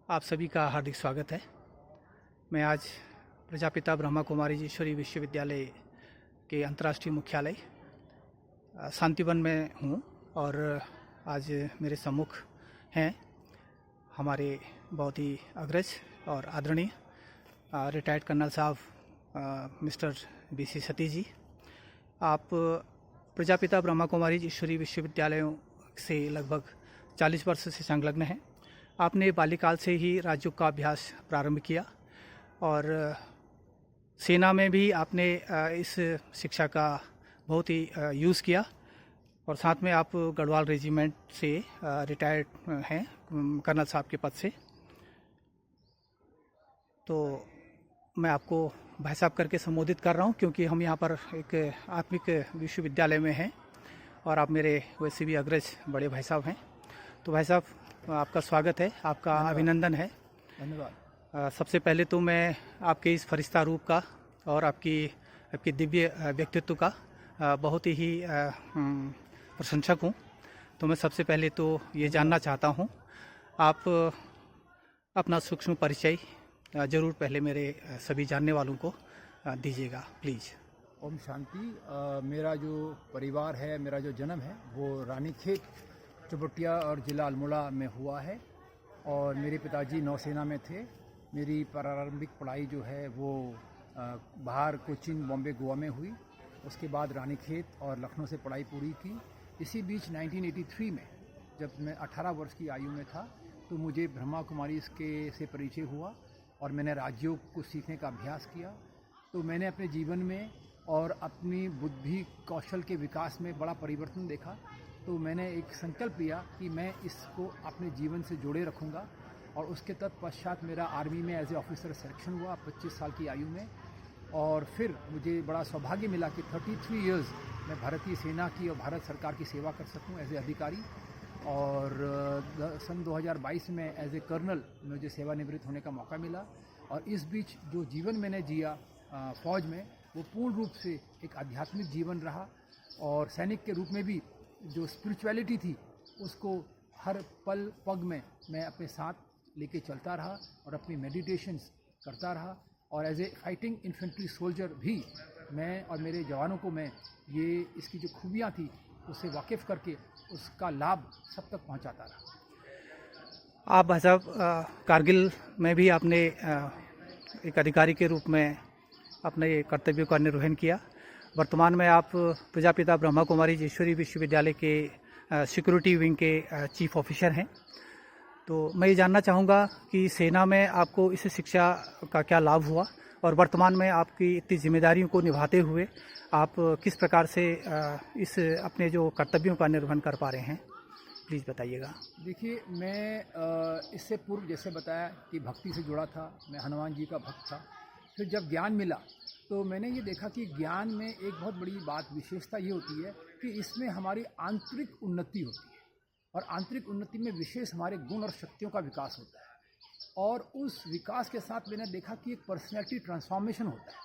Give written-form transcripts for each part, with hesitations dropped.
आप सभी का हार्दिक स्वागत है। मैं आज प्रजापिता ब्रह्मा कुमारी ईश्वरी विश्वविद्यालय के अंतर्राष्ट्रीय मुख्यालय शांतिवन में हूँ और आज मेरे सम्मुख हैं हमारे बहुत ही अग्रज और आदरणीय रिटायर्ड कर्नल साहब मिस्टर BC सतीश जी। आप प्रजापिता ब्रह्मा कुमारी ईश्वरी विश्वविद्यालयों से लगभग 40 वर्ष से संलग्न हैं। आपने बाल्यकाल से ही राजयोग का अभ्यास प्रारंभ किया और सेना में भी आपने इस शिक्षा का बहुत ही यूज़ किया और साथ में आप गढ़वाल रेजिमेंट से रिटायर्ड हैं कर्नल साहब के पद से। तो मैं आपको भाई साहब करके संबोधित कर रहा हूं क्योंकि हम यहाँ पर एक आत्मिक विश्वविद्यालय में हैं और आप मेरे वैसे भी अग्रज बड़े भाई साहब हैं। तो भाई साहब आपका स्वागत है, आपका अभिनंदन है। धन्यवाद। सबसे पहले तो मैं आपके इस फरिश्ता रूप का और आपकी दिव्य व्यक्तित्व का बहुत ही प्रशंसक हूँ। तो मैं सबसे पहले तो ये जानना चाहता हूँ, आप अपना सूक्ष्म परिचय ज़रूर पहले मेरे सभी जानने वालों को दीजिएगा प्लीज़। ओम शांति। मेरा जो परिवार है, मेरा जो जन्म है वो रानीखेत चुबटिया और ज़िला अल्मोड़ा में हुआ है और मेरे पिताजी नौसेना में थे। मेरी प्रारंभिक पढ़ाई जो है वो बाहर कोचिन, बॉम्बे, गोवा में हुई। उसके बाद रानीखेत और लखनऊ से पढ़ाई पूरी की। इसी बीच 1983 में जब मैं 18 वर्ष की आयु में था तो मुझे ब्रह्मा कुमारी से परिचय हुआ और मैंने राजयोग को सीखने का अभ्यास किया। तो मैंने अपने जीवन में और अपनी बुद्धि कौशल के विकास में बड़ा परिवर्तन देखा। तो मैंने एक संकल्प लिया कि मैं इसको अपने जीवन से जोड़े रखूँगा और उसके तत्पश्चात मेरा आर्मी में एज ए ऑफिसर सिलेक्शन हुआ 25 साल की आयु में। और फिर मुझे बड़ा सौभाग्य मिला कि 33 इयर्स मैं भारतीय सेना की और भारत सरकार की सेवा कर सकूं एज ए अधिकारी। और सन 2022 में एज ए कर्नल मुझे सेवानिवृत्त होने का मौका मिला। और इस बीच जो जीवन मैंने जिया फौज में वो पूर्ण रूप से एक आध्यात्मिक जीवन रहा और सैनिक के रूप में भी जो स्पिरिचुअलिटी थी उसको हर पल पग में मैं अपने साथ लेके चलता रहा और अपनी मेडिटेशंस करता रहा। और as a fighting infantry soldier भी मैं और मेरे जवानों को मैं ये इसकी जो खूबियाँ थी उससे वाकिफ़ करके उसका लाभ सब तक पहुँचाता रहा। आप भाई साहब कारगिल में भी आपने एक अधिकारी के रूप में अपने कर्तव्यों का निर्वहन किया। वर्तमान में आप प्रजापिता ब्रह्मा कुमारी ईश्वरी विश्वविद्यालय के सिक्योरिटी विंग के चीफ ऑफिसर हैं। तो मैं ये जानना चाहूँगा कि सेना में आपको इस शिक्षा का क्या लाभ हुआ और वर्तमान में आपकी इतनी जिम्मेदारियों को निभाते हुए आप किस प्रकार से इस अपने जो कर्तव्यों का निर्वहन कर पा रहे हैं, प्लीज़ बताइएगा। देखिए, मैं इससे पूर्व जैसे बताया कि भक्ति से जुड़ा था, मैं हनुमान जी का भक्त था। फिर जब ज्ञान मिला तो मैंने ये देखा कि ज्ञान में एक बहुत बड़ी बात विशेषता ये होती है कि इसमें हमारी आंतरिक उन्नति होती है और आंतरिक उन्नति में विशेष हमारे गुण और शक्तियों का विकास होता है। और उस विकास के साथ मैंने देखा कि एक पर्सनैलिटी ट्रांसफॉर्मेशन होता है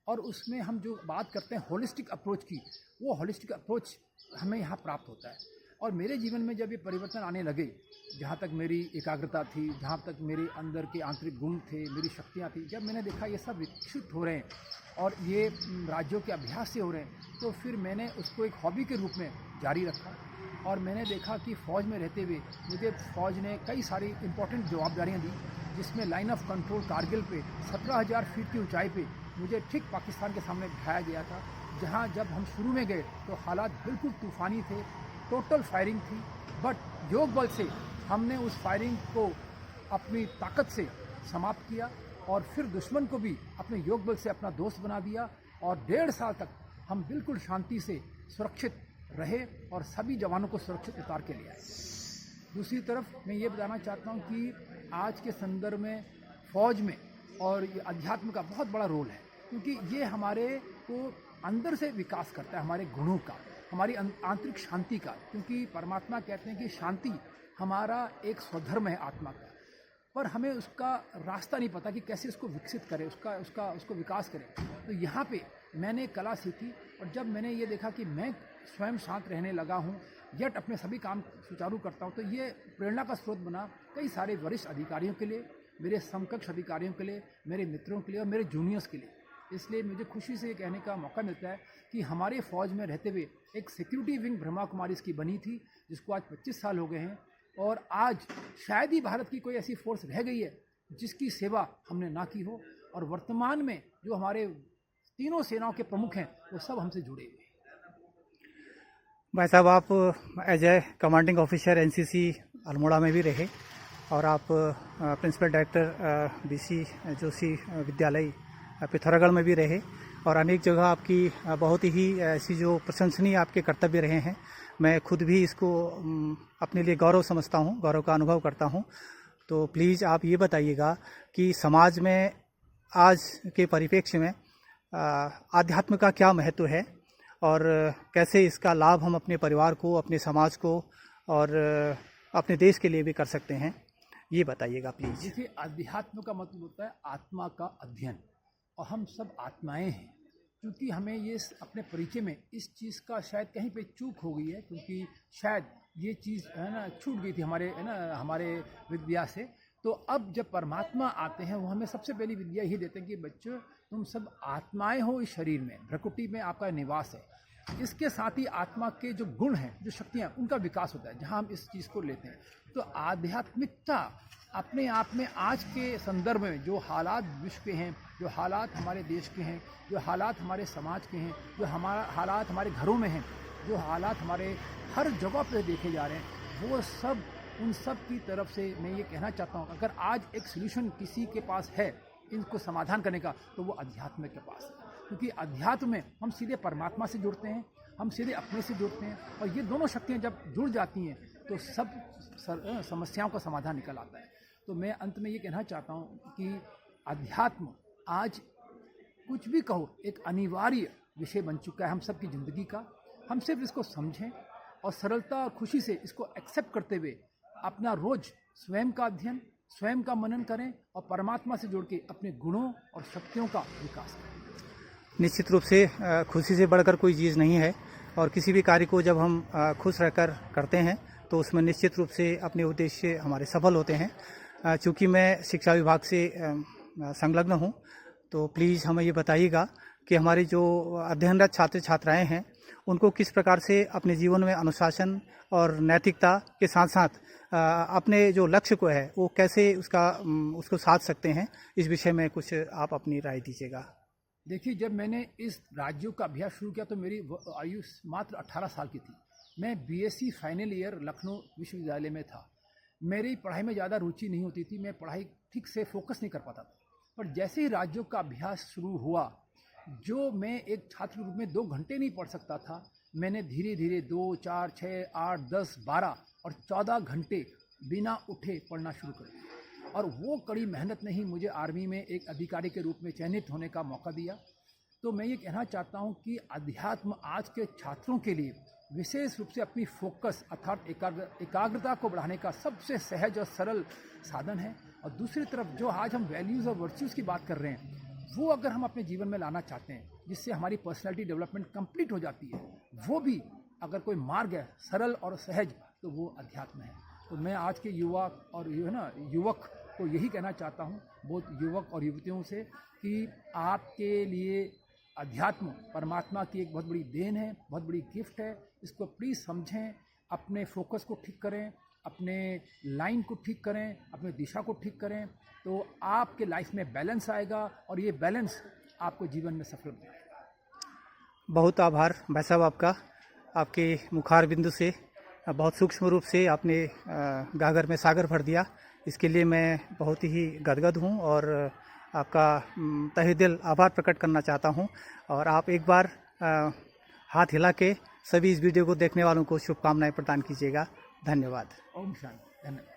और उसमें हम जो बात करते हैं होलिस्टिक अप्रोच की, वो होलिस्टिक अप्रोच हमें यहाँ प्राप्त होता है। और मेरे जीवन में जब ये परिवर्तन आने लगे, जहाँ तक मेरी एकाग्रता थी, जहाँ तक मेरे अंदर के आंतरिक गुण थे, मेरी शक्तियाँ थी, जब मैंने देखा ये सब विकसित हो रहे हैं और ये राज्यों के अभ्यास से हो रहे हैं, तो फिर मैंने उसको एक हॉबी के रूप में जारी रखा। और मैंने देखा कि फ़ौज में रहते हुए मुझे फ़ौज ने कई सारी इम्पोर्टेंट जवाबदारियाँ दी, जिसमें लाइन ऑफ कंट्रोल कारगिल पे 17,000 फीट की ऊंचाई पे मुझे ठीक पाकिस्तान के सामने बिठाया गया था, जहाँ जब हम शुरू में गए तो हालात बिल्कुल तूफ़ानी थे, टोटल फायरिंग थी। बट योग बल से हमने उस फायरिंग को अपनी ताकत से समाप्त किया और फिर दुश्मन को भी अपने योग बल से अपना दोस्त बना दिया और 1.5 साल तक हम बिल्कुल शांति से सुरक्षित रहे और सभी जवानों को सुरक्षित उतार के ले आए। दूसरी तरफ मैं ये बताना चाहता हूँ कि आज के संदर्भ में फ़ौज में और ये अध्यात्म का बहुत बड़ा रोल है, क्योंकि ये हमारे को अंदर से विकास करता है, हमारे गुणों का, हमारी आंतरिक शांति का। क्योंकि परमात्मा कहते हैं कि शांति हमारा एक स्वधर्म है आत्मा का, पर हमें उसका रास्ता नहीं पता कि कैसे उसको विकसित करें, उसको विकास करें। तो यहाँ पे मैंने कला सीखी और जब मैंने ये देखा कि मैं स्वयं शांत रहने लगा हूँ, यट अपने सभी काम सुचारू करता हूँ। तो ये प्रेरणा का स्रोत बना कई सारे वरिष्ठ अधिकारियों के लिए, मेरे समकक्ष अधिकारियों के लिए, मेरे मित्रों के लिए और मेरे जूनियर्स के लिए। इसलिए मुझे खुशी से ये कहने का मौका मिलता है कि हमारे फ़ौज में रहते हुए एक सिक्योरिटी विंग ब्रह्मा कुमारी इसकी बनी थी, जिसको आज 25 साल हो गए हैं। और आज शायद ही भारत की कोई ऐसी फोर्स रह गई है जिसकी सेवा हमने ना की हो। और वर्तमान में जो हमारे तीनों सेनाओं के प्रमुख हैं वो सब हमसे जुड़े हुए हैं। भाई साहब, आप as a commanding officer NCC Almora में भी रहे और आप प्रिंसिपल डायरेक्टर बीसी जोशी विद्यालय पिथौरागढ़ में भी रहे और अनेक जगह आपकी बहुत ही ऐसी जो प्रशंसनीय आपके कर्तव्य रहे हैं। मैं खुद भी इसको अपने लिए गौरव समझता हूँ, गौरव का अनुभव करता हूँ। तो प्लीज़ आप ये बताइएगा कि समाज में आज के परिप्रेक्ष्य में आध्यात्म का क्या महत्व है और कैसे इसका लाभ हम अपने परिवार को, अपने समाज को और अपने देश के लिए भी कर सकते हैं, ये बताइएगा प्लीज़। देखिए, अध्यात्म का मतलब होता है आत्मा का अध्ययन, और हम सब आत्माएं हैं। क्योंकि हमें ये अपने परिचय में इस चीज़ का शायद कहीं पे चूक हो गई है, क्योंकि शायद ये चीज़ है ना छूट गई थी हमारे विद्या से। तो अब जब परमात्मा आते हैं वो हमें सबसे पहली विद्या यही देते हैं कि बच्चों, तुम सब आत्माएं हो इस शरीर में, भ्रकुटी में आपका निवास है। इसके साथ ही आत्मा के जो गुण हैं, जो शक्तियाँ, उनका विकास होता है, जहाँ हम इस चीज़ को लेते हैं। तो आध्यात्मिकता अपने आप में आज के संदर्भ में जो हालात विश्व के हैं, जो हालात हमारे देश के हैं, जो हालात हमारे समाज के हैं, जो हालात हमारे घरों में हैं, जो हालात हमारे हर जगह पर देखे जा रहे हैं, वो सब उन सब की तरफ से मैं ये कहना चाहता हूँ, अगर आज एक सॉल्यूशन किसी के पास है इनको समाधान करने का, तो वो अध्यात्म के पास है। क्योंकि अध्यात्म में हम सीधे परमात्मा से जुड़ते हैं, हम सीधे अपने से जुड़ते हैं, और ये दोनों शक्तियाँ जब जुड़ जाती हैं तो सब समस्याओं का समाधान निकल आता है। तो मैं अंत में ये कहना चाहता हूँ कि अध्यात्म आज कुछ भी कहो एक अनिवार्य विषय बन चुका है हम सब की ज़िंदगी का। हम सिर्फ इसको समझें और सरलता और खुशी से इसको एक्सेप्ट करते हुए अपना रोज स्वयं का अध्ययन, स्वयं का मनन करें और परमात्मा से जुड़ के अपने गुणों और शक्तियों का विकास करें। निश्चित रूप से खुशी से बढ़कर कोई चीज़ नहीं है, और किसी भी कार्य को जब हम खुश रहकर करते हैं तो उसमें निश्चित रूप से अपने उद्देश्य हमारे सफल होते हैं। चूँकि मैं शिक्षा विभाग से संलग्न हूँ, तो प्लीज़ हमें ये बताइएगा कि हमारे जो अध्ययनरत छात्र छात्राएं हैं उनको किस प्रकार से अपने जीवन में अनुशासन और नैतिकता के साथ साथ अपने जो लक्ष्य को है वो कैसे उसको साध सकते हैं, इस विषय में कुछ आप अपनी राय दीजिएगा। देखिए, जब मैंने इस राज्यों का अभ्यास शुरू किया तो मेरी आयु मात्र 18 साल की थी। मैं बीएससी फाइनल ईयर लखनऊ विश्वविद्यालय में था। मेरी पढ़ाई में ज़्यादा रुचि नहीं होती थी, मैं पढ़ाई ठीक से फोकस नहीं कर पाता था। पर जैसे ही राज्यों का अभ्यास शुरू हुआ, जो मैं एक छात्र के रूप में 2 घंटे नहीं पढ़ सकता था, मैंने धीरे धीरे 2, 4, 6, 8, 10, 12 और 14 घंटे बिना उठे पढ़ना शुरू कर दिया। और वो कड़ी मेहनत ने ही मुझे आर्मी में एक अधिकारी के रूप में चयनित होने का मौका दिया। तो मैं ये कहना चाहता हूँ कि अध्यात्म आज के छात्रों के लिए विशेष रूप से अपनी फोकस अर्थात एकाग्रता को बढ़ाने का सबसे सहज और सरल साधन है। और दूसरी तरफ जो आज हम वैल्यूज़ और वर्च्यूज़ की बात कर रहे हैं, वो अगर हम अपने जीवन में लाना चाहते हैं जिससे हमारी पर्सनैलिटी डेवलपमेंट कंप्लीट हो जाती है, वो भी अगर कोई मार्ग है सरल और सहज, तो वो अध्यात्म है। तो मैं आज के युवा और युवक को यही कहना चाहता हूँ, बहुत युवक और युवतियों से, कि आपके लिए अध्यात्म परमात्मा की एक बहुत बड़ी देन है, बहुत बड़ी गिफ्ट है। इसको प्लीज़ समझें, अपने फोकस को ठीक करें, अपने लाइन को ठीक करें, अपने दिशा को ठीक करें, तो आपके लाइफ में बैलेंस आएगा और ये बैलेंस आपको जीवन में सफल बनाएगा। बहुत आभार भाई साहब आपका। आपके मुखार बिंदु से बहुत सूक्ष्म रूप से आपने गागर में सागर भर दिया, इसके लिए मैं बहुत ही गदगद हूँ और आपका तहे दिल आभार प्रकट करना चाहता हूँ। और आप एक बार हाथ हिला के सभी इस वीडियो को देखने वालों को शुभकामनाएं प्रदान कीजिएगा। धन्यवाद। ओम शांति। धन्यवाद।